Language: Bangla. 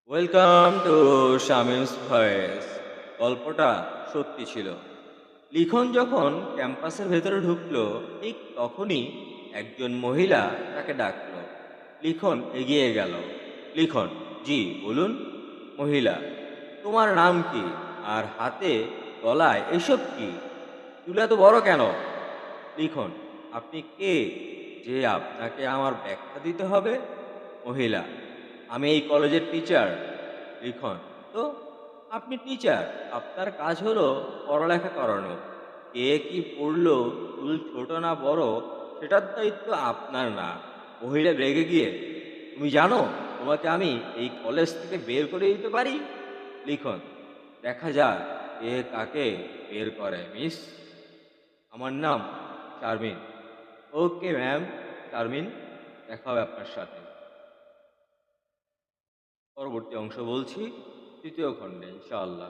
Welcome to Shamims voice. গল্পটা সত্যি ছিল। লিখন যখন ক্যাম্পাসের ভেতরে ঢুকলো, ঠিক তখনই একজন মহিলা তাকে ডাকলো। লিখন এগিয়ে গেল। লিখন, জি বলুন। মহিলা, তোমার নাম কি? আর হাতে গলায় এসব কি? চুল এত বড় কেন? লিখন, আপনি কে যে আপনাকে আমার ব্যাখ্যা দিতে হবে? মহিলা, আমি এই কলেজের টিচার। লিখন, তো আপনি টিচার, আপনার কাজ হলো পড়ালেখা করানো। কে কি পড়লো, চুল ছোট না বড়, সেটার দায়িত্ব আপনার না। মহিলা রেগে গিয়ে, তুমি জানো তোমাকে আমি এই কলেজ থেকে বের করে দিতে পারি? লিখন, দেখা যাক কে কাকে বের করে মিস। আমার নাম শারমিন। Okay ma'am. শারমিন, দেখা হবে আপনার সাথে। পরবর্তী অংশ বলছি তৃতীয় খণ্ডে ইনশাআল্লাহ।